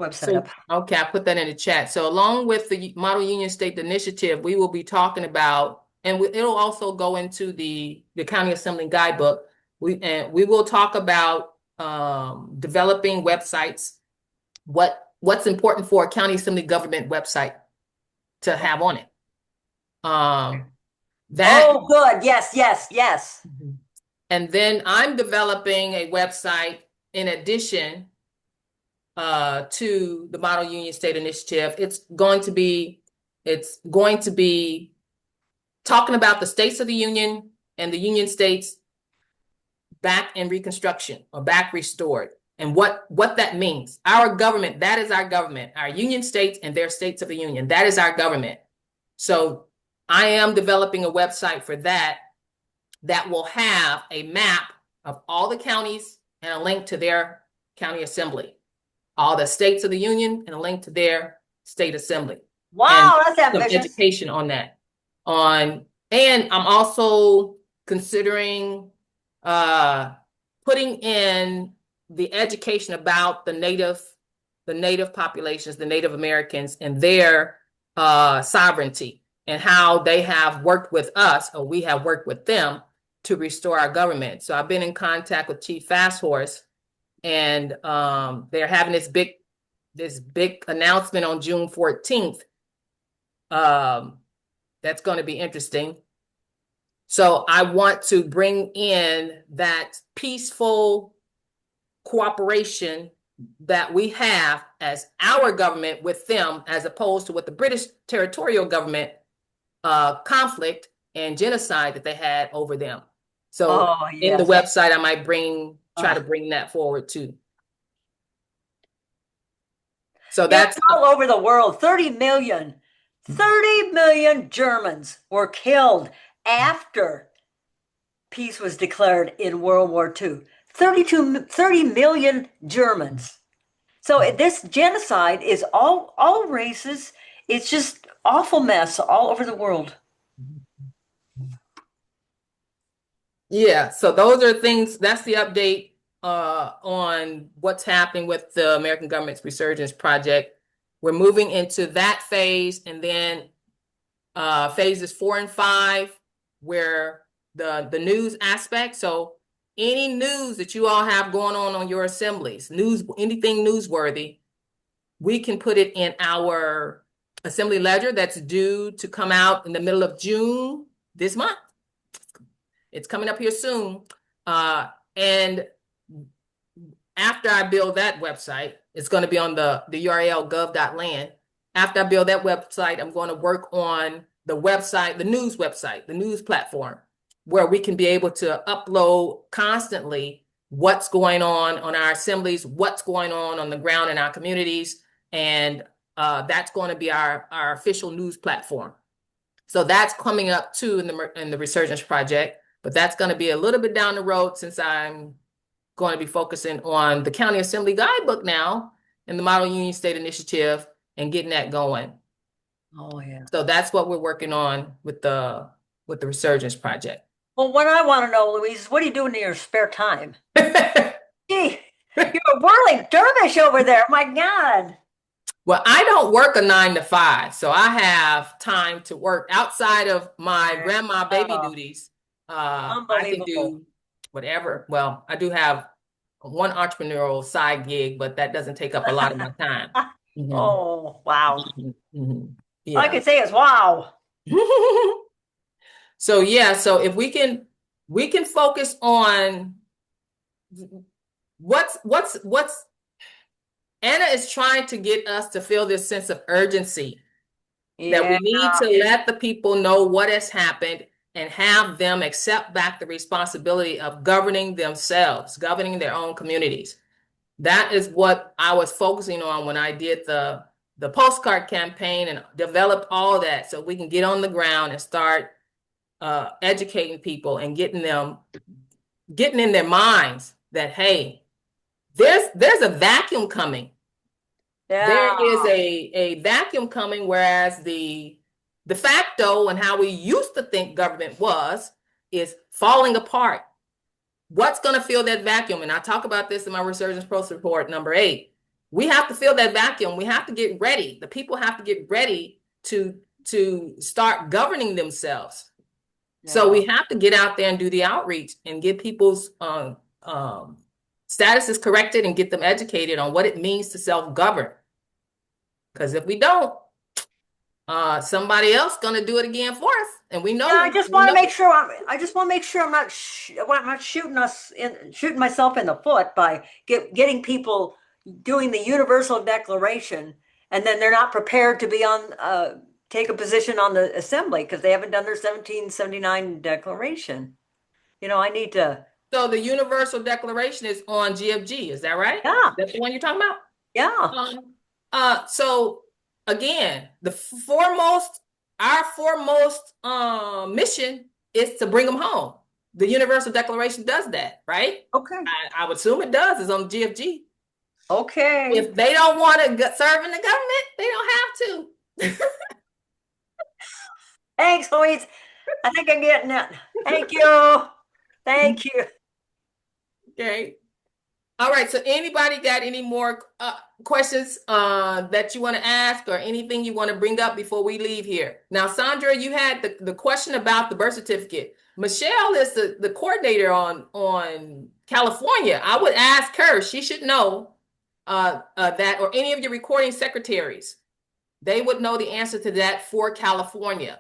website up. Okay, I put that in the chat. So along with the Model Union State Initiative, we will be talking about, and it'll also go into the County Assembly Guidebook. We will talk about developing websites. What's important for a County Assembly government website to have on it. Oh, good. Yes. And then I'm developing a website in addition to the Model Union State Initiative. It's going to be talking about the states of the Union and the Union states back in Reconstruction or back restored, and what that means. Our government, that is our government. Our Union states and their states of the Union, that is our government. So I am developing a website for that will have a map of all the counties and a link to their county assembly, all the states of the Union and a link to their state assembly. Wow, and that's ambitious. Education on that. And I'm also considering putting in the education about the native populations, the Native Americans, and their sovereignty, and how they have worked with us, or we have worked with them, to restore our government. So I've been in contact with Chief Fast Horse, and they're having this big announcement on June 14th. That's going to be interesting. So I want to bring in that peaceful cooperation that we have as our government with them, as opposed to what the British territorial government conflict and genocide that they had over them. So in the website, I might try to bring that forward too. So that's all over the world. 30 million Germans were killed after peace was declared in World War II. 30 million Germans. So this genocide is all races. It's just awful mess all over the world. Yeah, so those are things, that's the update on what's happening with the American government's Resurgence project. We're moving into that phase, and then phases 4 and 5, where the news aspect. So any news that you all have going on your assemblies, anything newsworthy, we can put it in our assembly ledger that's due to come out in the middle of June this month. It's coming up here soon. And after I build that website, it's going to be on the URL gov.land. After I build that website, I'm going to work on the website, the news website, the news platform, where we can be able to upload constantly what's going on our assemblies, what's going on the ground in our communities. And that's going to be our official news platform. So that's coming up too in the Resurgence project. But that's going to be a little bit down the road, since I'm going to be focusing on the County Assembly Guidebook now and the Model Union State Initiative and getting that going. Oh, yeah. So that's what we're working on with the Resurgence project. Well, what I want to know, Louise, is what are you doing in your spare time? Gee, you're a whirling dervish over there. My God. Well, I don't work a 9 to 5, so I have time to work outside of my grandma baby duties. I can do whatever. Well, I do have one entrepreneurial side gig, but that doesn't take up a lot of my time. Mm-hmm. Oh, wow. Mm-hmm. Yeah. All I can say is wow. So yeah, so if we can focus on what's Anna is trying to get us to feel this sense of urgency, that we need to let the people know what has happened and have them accept back the responsibility of governing themselves, governing their own communities. That is what I was focusing on when I did the postcard campaign and developed all that, so we can get on the ground and start educating people and getting in their minds that, hey, there's a vacuum coming. Yeah. There is a vacuum coming, whereas the de facto and how we used to think government is falling apart. What's going to fill that vacuum? And I talk about this in my Resurgence Post Report number 8. We have to fill that vacuum. We have to get ready. The people have to get ready to start governing themselves. Yeah. So we have to get out there and do the outreach and get people's statuses corrected and get them educated on what it means to self-govern. Because if we don't, somebody else going to do it again for us, and we know. Yeah, I just want to make sure. I'm not shooting myself in the foot by getting people doing the Universal Declaration, and then they're not prepared to be take a position on the assembly because they haven't done their 1779 declaration. I need to. So the Universal Declaration is on GFG, is that right? Yeah. That's the one you're talking about? Yeah. So again, our foremost mission is to bring them home. The Universal Declaration does that, right? Okay. I would assume it does. It's on GFG. Okay. If they don't want to serve in the government, they don't have to. Thanks, Louise. I think I'm getting it. Thank you. Thank you. Okay. All right. So anybody got any more questions that you want to ask, or anything you want to bring up before we leave here? Now, Sandra, you had the question about the birth certificate. Michelle is the coordinator on California. I would ask her. She should know that, or any of your recording secretaries. They would know the answer to that for California.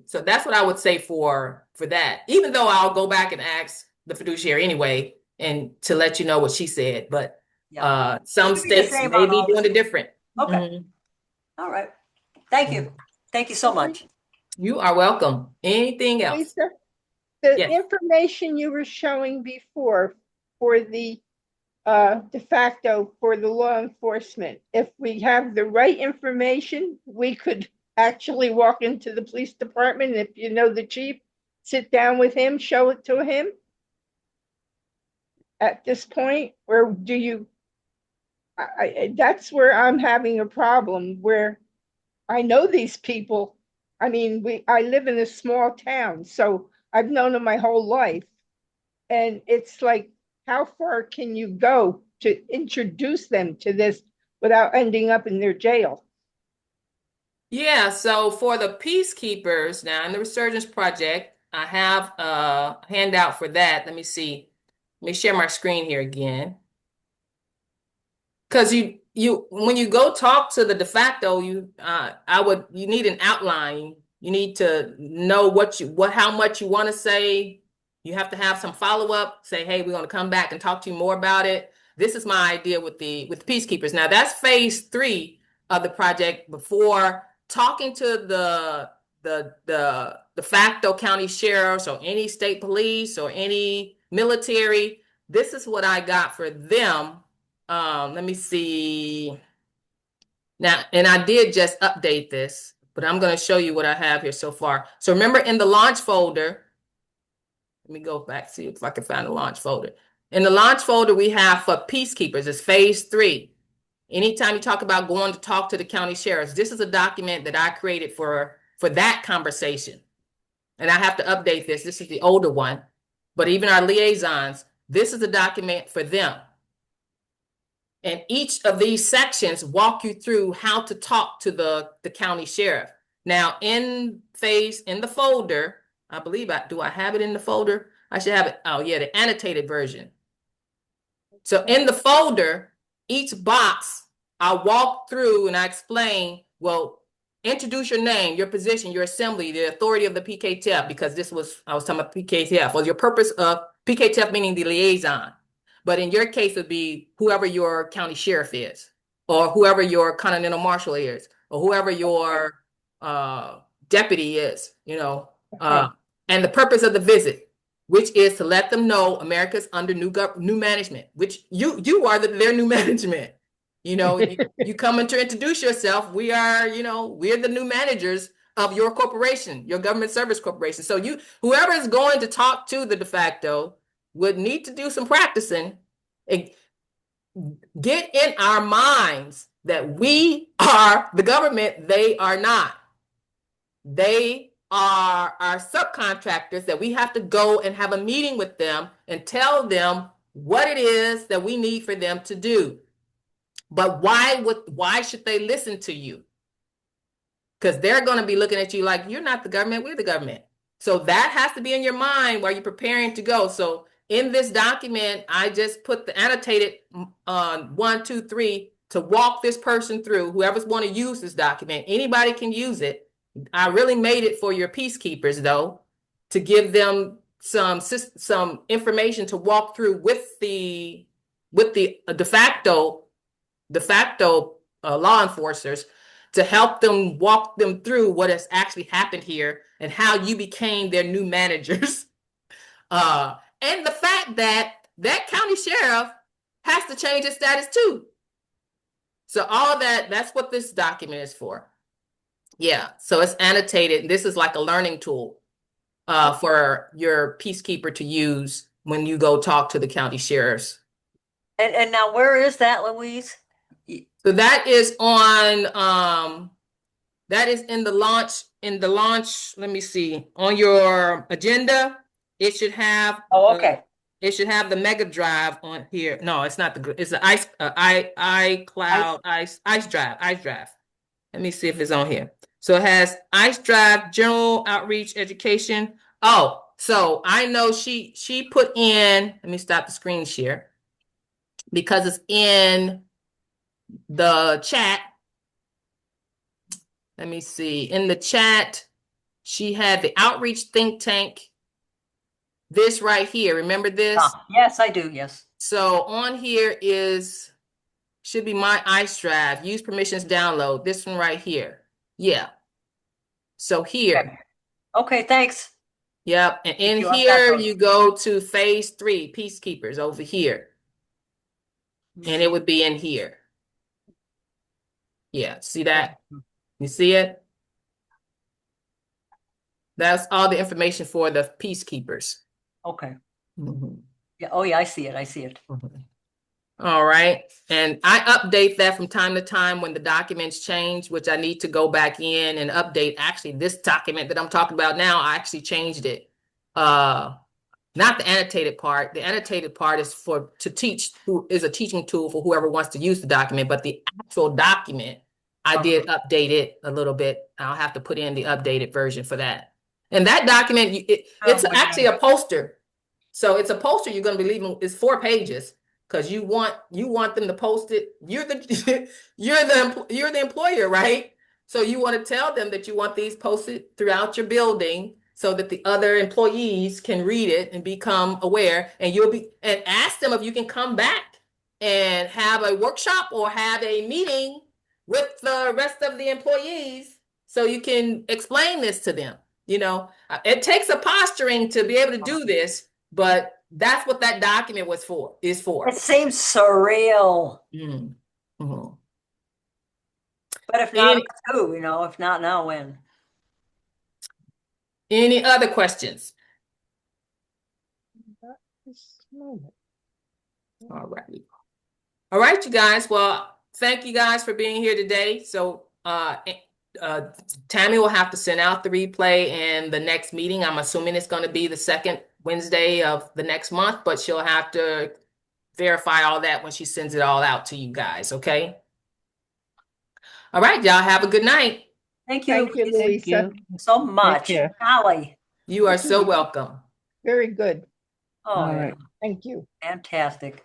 So that's what I would say for that. Even though I'll go back and ask the fiduciary anyway, and to let you know what she said. But Yeah. some Should be the states same may on be all doing the it different. Okay. Mhm. All right. Thank you. Thank you so much. You are welcome. Anything else? Lisa, the Yes. information you were showing before for the de facto for the law enforcement, if we have the right information, we could actually walk into the police department. If you know the chief, sit down with him, show it to him at this point, or do you? That's where I'm having a problem. Where I know these people. I mean, I live in a small town, so I've known them my whole life. And it's like, how far can you go to introduce them to this without ending up in their jail? Yeah, so for the peacekeepers now in the Resurgence Project, I have a handout for that. Let me see. Let me share my screen here again. Because you when you go talk to the de facto, you need an outline. You need to know how much you want to say. You have to have some follow-up, say, hey, we're going to come back and talk to you more about it. This is my idea with the peacekeepers. Now that's phase 3 of the project. Before talking to the de facto county sheriffs or any state police or any military, this is what I got for them. Let me see. Now, and I did just update this, but I'm going to show you what I have here so far. So remember in the launch folder, let me go back, see if I can find the launch folder. In the launch folder, we have for peacekeepers, it's phase 3. Anytime you talk about going to talk to the county sheriffs, this is a document that I created for that conversation. And I have to update this. This is the older one. But even our liaisons, this is a document for them. And each of these sections walk you through how to talk to the county sheriff. Now, in the folder, I believe do I have it in the folder? I should have it. Oh, yeah, the annotated version. So in the folder, each box, I walk through and I explain, well, introduce your name, your position, your assembly, the authority of the PKTF, because I was talking about PKTF, or your purpose of PKTF, meaning the liaison. But in your case, it would be whoever your county sheriff is, or whoever your continental marshal is, or whoever your deputy is, and the purpose of the visit, which is to let them know America's under new management, which you are their new management. You come in to introduce yourself. We are, we're the new managers of your corporation, your government service corporation. So whoever is going to talk to the de facto would need to do some practicing and get in our minds that we are the government. They are not. They are our subcontractors that we have to go and have a meeting with them and tell them what it is that we need for them to do. But why should they listen to you? Because they're going to be looking at you like, you're not the government, we're the government. So that has to be in your mind while you're preparing to go. So in this document, I just put the annotated 1, 2, 3 to walk this person through. Whoever's want to use this document, anybody can use it. I really made it for your peacekeepers, though, to give them some information to walk through with the de facto law enforcers, to help them walk them through what has actually happened here and how you became their new managers. And the fact that county sheriff has to change his status too. So all that's what this document is for. Yeah, so it's annotated. This is like a learning tool for your peacekeeper to use when you go talk to the county sheriffs. And now where is that, Louise? So that is on that is in the launch, let me see, on your agenda. It should have okay. It should have the mega drive on here. No, it's not it's the iCloud ice drive. Let me see if it's on here. So it has ICE Drive, general outreach, education. Oh, so I know she put in, let me stop the screen share because it's in the chat. Let me see. In the chat, she had the outreach think tank. This right here. Remember this? Yes, I do. Yes. So on here should be my ICE Drive. Use permissions download. This one right here. Yeah. So here. Okay, thanks. Yep. And in you. I've got here, those. you go to phase 3, peacekeepers over here. And it would be in here. Yeah. See that? You see it? That's all the information for the peacekeepers. Okay. Mhm. Yeah. Oh, yeah, I see it. I see it. All right. And I update that from time to time when the documents change, which I need to go back in and update. Actually, this document that I'm talking about now, I actually changed it. Not the annotated part. The annotated part is to teach, who is a teaching tool for whoever wants to use the document, but the actual document, I did update it a little bit. I'll have to put in the updated version for that. And that document, it's actually a poster. So it's a poster you're going to be leaving. It's 4 pages because you want them to post it. You're the you're the employer, right? So you want to tell them that you want these posted throughout your building so that the other employees can read it and become aware. And and ask them if you can come back and have a workshop or have a meeting with the rest of the employees so you can explain this to them. It takes a posturing to be able to do this, but that's what that document is for. It seems surreal. Mm-hmm. But if not, who? If not now, when? Any other questions? All right. All right, you guys. Well, thank you guys for being here today. So Tammy will have to send out the replay and the next meeting. I'm assuming it's going to be the second Wednesday of the next month, but she'll have to verify all that when she sends it all out to you guys. Okay. All right, y'all have a good night. Thank you, Thank Louisa. you. So much. care. Golly. You are so welcome. Very good. Oh, All yeah. right. Thank you. Fantastic.